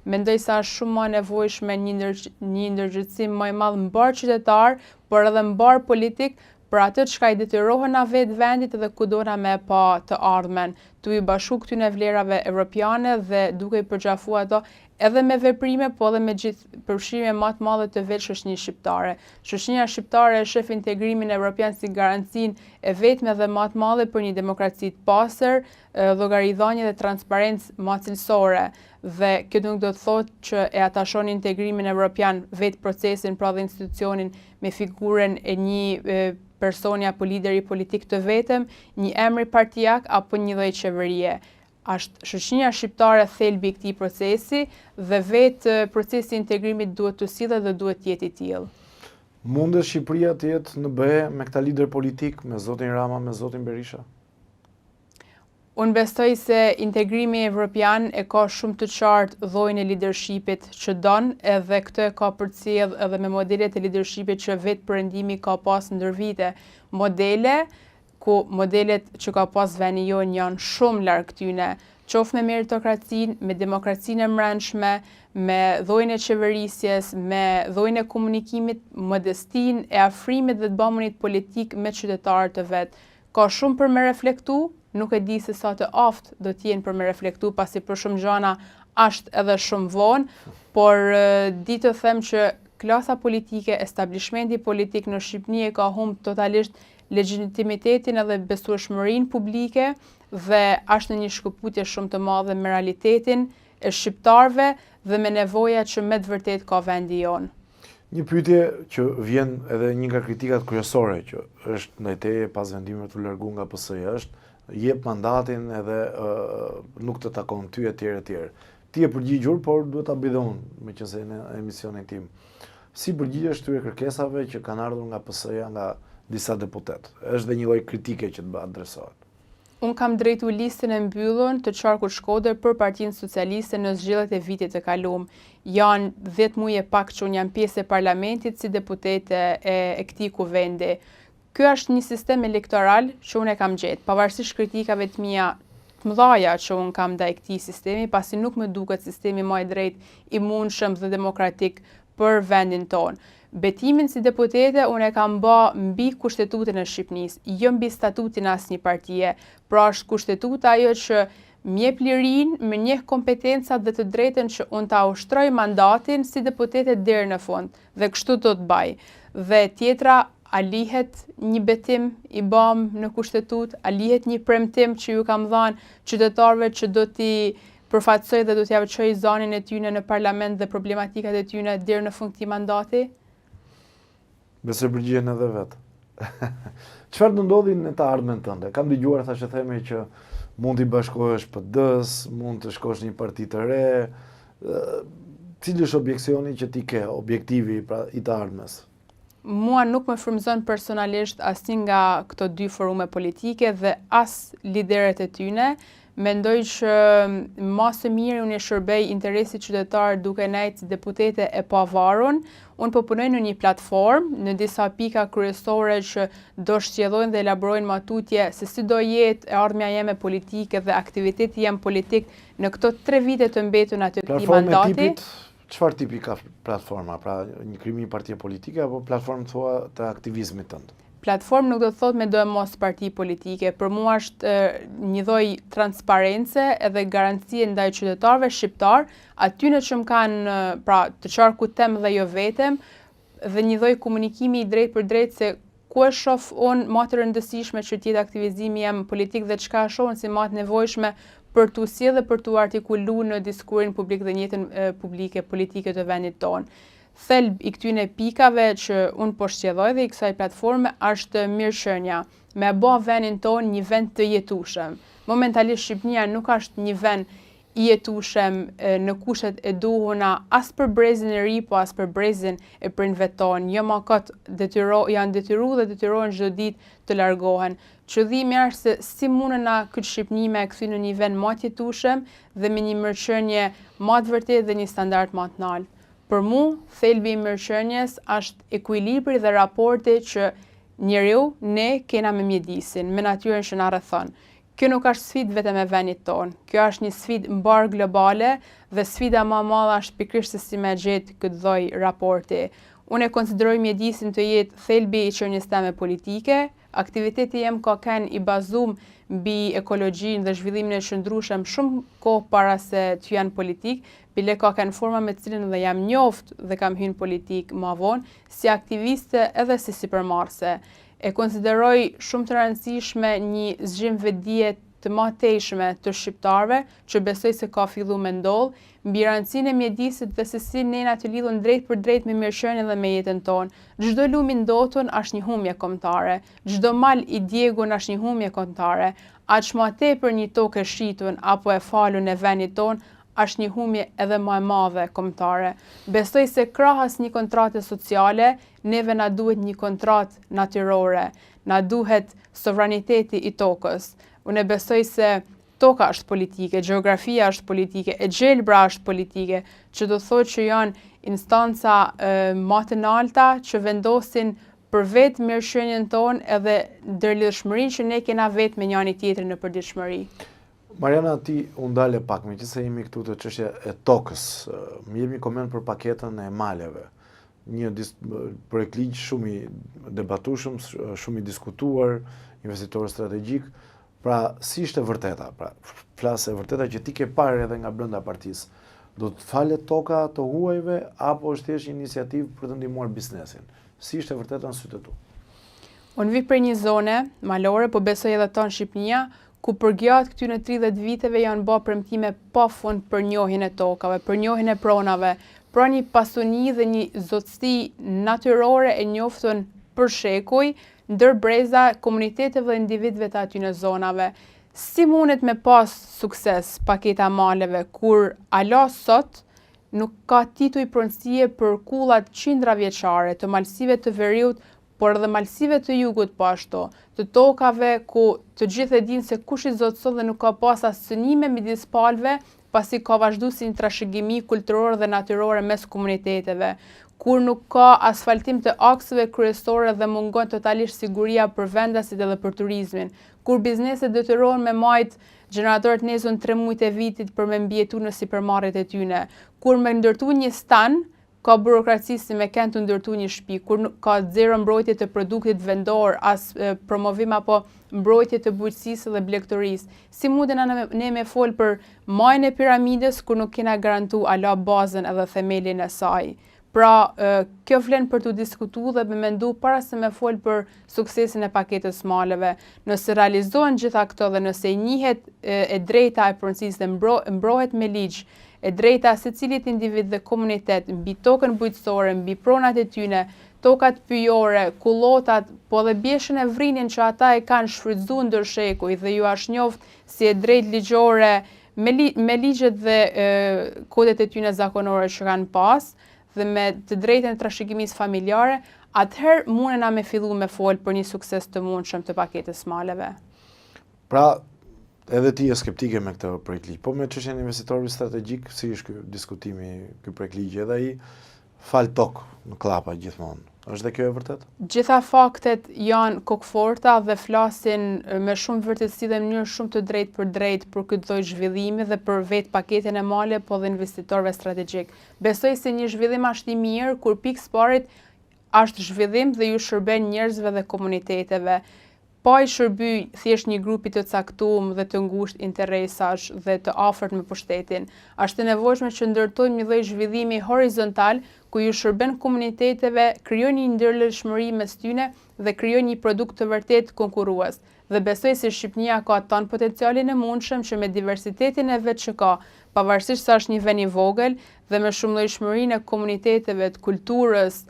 mendoj se është shumë më nevojshme një ndërgjegjësim më i madh mbar qytetar, por edhe mbar politik, për atë çka i detyrohen na vetë vendit dhe ku dona me pa të ardhmen, tu i bashu këtyne vlerave evropiane dhe duke i përgjafu ato edhe me veprime, po edhe me gjithë përfshirje më të madhe të vetë shoqënisë shqiptare. Shoqënia shqiptare e shef integrimin evropian si garancinë e vetme dhe më të madhe për një demokraci të pastër, llogaridhënie dhe transparencë më cilësore. Dhe kjo nuk do të thotë që e atashon integrimin evropian vetë procesin, pra dhe institucionin me figurën e një personi apo lideri politik të vetëm, një emri partijak apo një lloj qeverie. Është shoqënia shqiptare thelbi i këtij procesi dhe vetë procesi i integrimit duhet të sillet dhe duhet të jetë i tillë. Mundet Shqipëria të jetë në BE me këta lider politik, me zotin Rama, me zotin Berisha? Unë besoj se integrimi evropian e ka shumë të qartë llojin e leadershipit që don, edhe këtë e ka përcjell edhe me modelet e leadershipit që vetë perëndimi ka pas ndër vite. Modelet që ka pas veni jonë janë shumë larg këtyne, qoftë me meritokracinë, me demokracinë e brendshme, me llojin e qeverisjes, me llojin e komunikimit, modestinë e afrimit dhe të bamunit politik me qytetarët të vet. Ka shumë për me reflektu, nuk e di se sa të aftë do t'jenë për me reflektu, pasi për shumë gjana është edhe shumë vonë, por di të them që klasa politike, establishmenti politik në Shqipëni e ka humbur totalisht legitimitetin edhe besueshmërinë publike dhe është në një shkëputje shumë të madhe me realitetin e shqiptarëve dhe me nevoja që me të vërtet ka vendi jonë. Një pyetje që vjen edhe një nga kritikat kryesore që është ndaj teje pas vendimit të largu nga PS-ja është jep mandatin edhe nuk të takon ty etj. Ti e përgjigjur, por duhet ta bëj dhe unë, meqense në emisionin tim. Si përgjigjesh këtyre kërkesave që kanë ardhur nga PS-ja, nga disa deputet? Është dhe një lloj kritike që të adresohet. Unë kam drejtu listën e mbyllur të Qarkut Shkodër për Partinë Socialiste në zgjedhjet e vitit të kaluar. Janë 10 muaj e pak që unë jam pjesë e parlamentit si deputete e këtij kuvendi. Ky është një sistem elektoral që unë e kam gjetë, pavarësisht kritikave të mia të mëdha që unë kam ndaj këtij sistemi, pasi nuk më duket sistemi më i drejtë, i mundshëm dhe demokratik për vendin tonë. Betimin si deputete unë e kam bë mbi Kushtetutën e Shqipënisë, jo mbi statutin asnjë partie. Pra është kushtetuta ajo që më jep lirinë, më njeh kompetencat dhe të drejtën që unë ta ushtroj mandatin si deputete deri në fund, dhe kështu do të bëj. Dhe tjetra, a lihet një betim i bëm në kushtetut, a lihet një premtim që ju kam dhënë qytetarëve që do t'i përfaqësoj dhe do t'ja veçoj zonin e tyne në parlament dhe problematikat e tyne deri në fund këtij mandati? Besoj përgjigjen edhe vetë. Çfarë do ndodhi në të ardhmen tënde? Kam dëgjuar thashë theme që mund t'i bashkohesh PD-s, mund të shkosh në një parti të re. Cili është objeksioni që ti ke, objektivi pra i të ardhmes? Mua nuk më frymëzon personalisht asnjë nga këto dy forume politike dhe as lideret e tyne. Mendoj që më së miri unë e shërbej interesit qytetar duke nejtë si deputete e pavarur. Unë po punoj në një platformë, në disa pika kryesore që do shqjedhojnë dhe elaborojnë matutje se si do jetë e ardhmja jeme politike dhe aktiviteti jem politik në këto 3 vite të mbetur aty këtij mandati. Çfarë tipi ka platforma? Pra një krimi një partie politike apo platformë thua të aktivizmit tënd? Platformë nuk do të thotë me do e mos parti politike. Për mua është një lloj transparence edhe garancie ndaj qytetarëve shqiptar, atyne që më kanë pra të qarkut tem dhe jo vetëm, dhe një lloj komunikimi i drejt për drejt se ku e shoh unë më të rëndësishme që tjetë aktivizimi jam politik dhe çka shoh si më të nevojshme për t'u sjellë dhe për t'u artikuluar në diskurin publik dhe në jetën publike politike të vendit tonë. Thelb i këtyne pikave që unë po shqjedhoj dhe i kësaj platforme është mirëqenia, me bë vendin tonë një vend të jetueshëm. Momentalisht Shqipënia nuk është një vend i jetueshëm në kushtet e duhura as për brezin e ri, po as për brezin e prindve tonë. Jo më kot janë detyruar dhe detyrohen çdo ditë të largohen. Qëllimi është se si mundena këtë Shqipëni me e kthy në një vend më të jetueshëm dhe me një mirëqenie më të vërtetë dhe një standard më të lartë. Për mua, thelbi i mirëqenies është ekuilibri dhe raporti që njeriu ne kena me mjedisin, me natyrën që na rrethon. Kjo nuk është sfidë vetëm e vendit tonë. Kjo është një sfidë mbar globale dhe sfida më e madhe është pikërisht se si me gjetë këtë lloj raporti. Unë e konsideroj mjedisin të jetë thelbi i çënies teme politike. Aktiviteti jem ka qenë i bazuar mbi ekologjinë dhe zhvillimin e qëndrueshëm shumë kohë para se të janë politik, bile ka qenë forma me cilën dhe jam njoft dhe kam hyrë politik më vonë si aktiviste edhe si sipërmarrëse. E konsideroj shumë të rëndësishme një zgjim vetdije të matejshme të shqiptarëve, që besoj se ka filluar me ndodh, mbi rëndësinë e mjedisit dhe se si nena të lidhun drejt për drejt me mirëqenien dhe me jetën tonë. Çdo lum i ndotur është një humje kombëtare, çdo mal i djegur është një humje kombëtare. Aq më tepër një tokë e shitun apo e falun e vendit tonë është një humje edhe më e madhe kombëtare. Besoj se krahas një kontrate sociale, neve na duhet një kontratë natyrore, na duhet sovraniteti i tokës. Unë besoj se toka është politike, gjeografia është politike, e gjelbra është politike, që do thotë që janë instanca më të larta që vendosin për vetë mirëqenien tonë edhe ndërlidhshmërinë që ne kena vetë me njëri tjetrin në përditshmëri. Mariana, ti u ndale pak, meqenëse jemi këtu të çështja e tokës, më jep një koment për paketën e maleve. Një projekt ligj shumë i debatueshëm, shumë i diskutuar, investitor strategjik. Pra, si ishte vërteta? Pra, flas e vërteta që ti ke parë edhe nga brenda partisë. Do të falet toka të huajve apo është thjesht një iniciativë për të ndihmuar biznesin? Si ishte vërteta në sytë tu? Unë vi për një zone malore, po besoj edhe tonë Shqipnia, ku përgjatë këtyre 30 viteve janë bërë premtime pafund për njohjen e tokave, për njohjen e pronave, pra një pasuni dhe një zotësi natyrore e njoftun për shekuj, ndër breza komuniteteve dhe individëve të aty në zonave. Si mundet me pas sukses paketa maleve, kur ala sot nuk ka tituj pronësie për kullat qindra vjeçare të malësive të veriut, por edhe malësive të jugut po ashtu, të tokave ku të gjithë e dinë se kush i zotëson dhe nuk ka pas as synime midis palëve, pasi ka vazhduar si një trashëgimi kulturore dhe natyrore mes komuniteteve, kur nuk ka asfaltim të akseve kryesore dhe mungon totalisht siguria për vendasit edhe për turizmin, kur bizneset detyrohen me majt gjeneratorët nezun 3 muajt e vitit për me mbjetu në sipërmarrjet e tyne, kur me ndërtu një stan, ka burokraci si me kënd të ndërtu një shtëpi, kur ka zero mbrojtje të produktit vendor, as promovim apo mbrojtje të bujqësisë dhe blegtorisë. Si mundena ne me fol për majën e piramides, kur nuk kena garantu ala bazën edhe themelin e saj. Pra, kjo vlen për të diskutuar dhe me mendu para se me fol për suksesin e paketës maleve. Nëse realizohen gjitha këto dhe nëse njihet e drejta e pronësisë dhe mbrohet me ligj, e drejta secilit individ dhe komunitet mbi tokën bujqësore, mbi pronat e tyne, tokat pyjore, kullotat, po dhe bjeshën e vrinin që ata e kanë shfrytzuar ndër shekuj dhe ju është njoft si e drejt ligjore me ligjet dhe kodet e tyne zakonore që kanë pas dhe me të drejtën e trashëgimisë familjare, atëherë mundena me fillu me fol për një sukses të mundshëm të paketës maleve. Pra, edhe ti je skeptike me këtë projekt ligj, po me çështjen e investitorit strategjik, si është ky diskutimi, ky projekt ligj, edhe ai fal tokë në klapa gjithmonë. Është dhe kjo e vërtet? Gjitha faktet janë kokëforta dhe flasin me shumë vërtetësi dhe në mënyrë shumë të drejtë për drejt për këtë lloj zhvillimi dhe për vetë paketën e male, po dhe investitorëve strategjik. Besoj se një zhvillim është i mirë kur pikësparit është zhvillim dhe ju shërben njerëzve dhe komuniteteve. Pa i shërby thjesht një grupi të caktuar dhe të ngushtë interesash dhe të afërt me pushtetin. Është e nevojshme që ndërtojmë një lloj zhvillimi horizontal ku ju shërben komuniteteve, krijon një ndërlidhshmëri mes tyne dhe krijon një produkt të vërtet konkurrues. Dhe besoj se Shqipënia ka ton potencialin e mundshëm që me diversitetin e vet që ka, pavarësisht se është një vend i vogël dhe me shumëllojshmërinë e komuniteteve, të kulturës,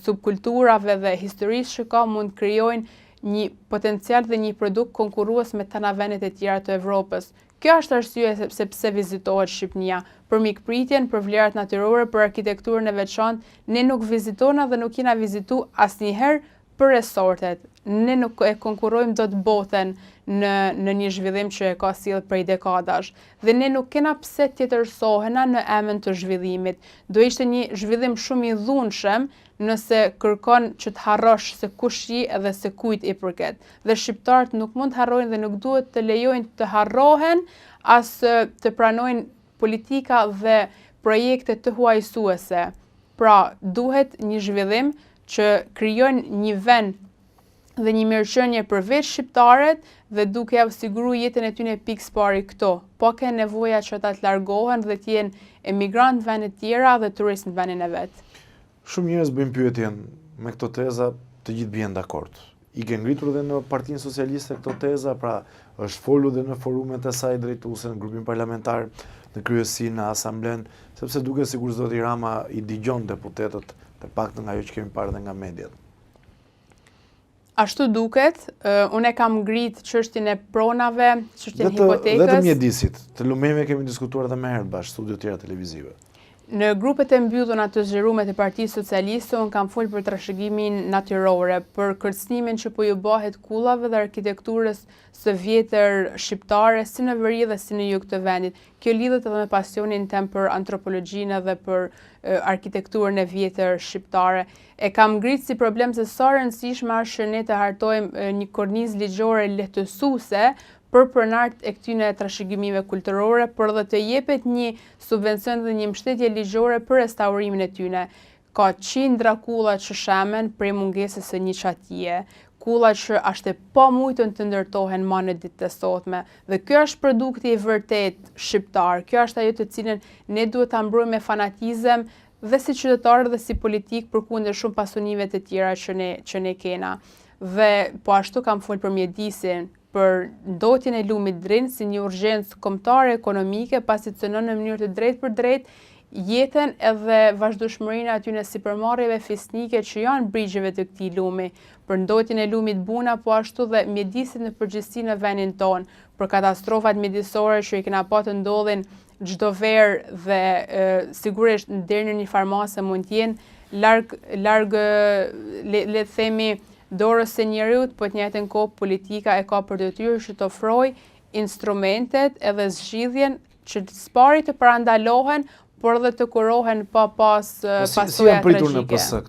subkulturave dhe historisë që ka, mund krijojnë një potencial dhe një produkt konkurrues me tana vendet e tjera të Evropës. Kjo është arsye sepse vizitohet Shqipënia, për mikpritjen, për vlerat natyrore, për arkitekturën e veçantë. Ne nuk vizitojna dhe nuk kena vizitu asnjëherë për resortet, ne nuk e konkurrojmë do të botën në një zhvillim që e ka sjellë prej dekadash. Dhe ne nuk kena pse tjetërsohena në emën të zhvillimit. Do ishte një zhvillim shumë i dhunshëm nëse kërkon që të harrosh se kush je edhe se kujt i përket. Dhe shqiptarët nuk mund të harrojnë dhe nuk duhet të lejojnë të harrohen as të pranojnë politika dhe projekte të huajsuese. Pra, duhet një zhvillim që krijon një vend dhe një mirëqenie për vetë shqiptarët dhe duke ja siguru jetën e tyre pikës pari këto. Po ke nevoja që ata të largohen dhe të jenë emigrant në vende të tjera dhe turist në vendin e vet. Shumë njerëz bëjnë pyetjen me këto teza, të gjithë bien dakord. I ke ngritur dhe në Partinë Socialiste këto teza, pra është folur dhe në forumet e saj drejtuese, në grupin parlamentar, në kryesi, në asamblen, sepse duke sikur zoti Rama i digjon deputetët, të paktën nga ajo që kemi parë dhe nga mediat. Ashtu duket, unë e kam ngrit çështjen e pronave, çështjen e hipotekës. Dhe të mjedisit, të lumeve kemi diskutuar edhe më herët bashkë, studio tjera televizive. Në grupet e mbyllura të zgjeruara të Partisë Socialiste, unë kam folur për trashëgimin natyrore, për kërcënimin që po ju bëhet kullave dhe arkitekturës së vjetër shqiptare, si në veri dhe si në jug të vendit. Kjo lidhet edhe me pasionin tem për antropologjinë dhe për arkitekturën e vjetër shqiptare. E kam ngrit si problem se sa rëndësishme është që ne të hartojmë një kornizë ligjore lehtësuese për pronarët e këtyre trashëgimive kulturore, por dhe të jepet një subvencion dhe një mbështetje ligjore për restaurimin e tyre. Ka qindra kulla që shemen prej mungesës së një çatije, kulla që është e pamujtën të ndërtohen më në ditët e sotme. Dhe kjo është produkti i vërtet shqiptar. Kjo është ajo të cilën ne duhet ta mbrojmë me fanatizëm dhe si qytetarë dhe si politik përkundër shumë pasunive të tjera që ne kena. Dhe po ashtu kam folur për mjedisin, për ndotjen e lumit Drin si një urgjencë kombëtare ekonomike, pasi cënon në mënyrë të drejtë për drejtë jetën edhe vazhdueshmërinë atyre sipërmarrjeve fisnike që janë brigjeve të këtij lumi, për ndotjen e lumit Buna, po ashtu dhe mjedisit në përgjithësi në vendin tonë, për katastrofat mjedisore që i kena pa të ndodhin çdo verë dhe sigurisht deri në një farmase mund të jenë larg le të themi dorës së njeriut, po të njëjtën kohë politika e ka për detyrë që të ofrojë instrumentet edhe zgjidhjen që s'pari të parandalohen, por edhe të kurohen pa pas pasoja tragjike.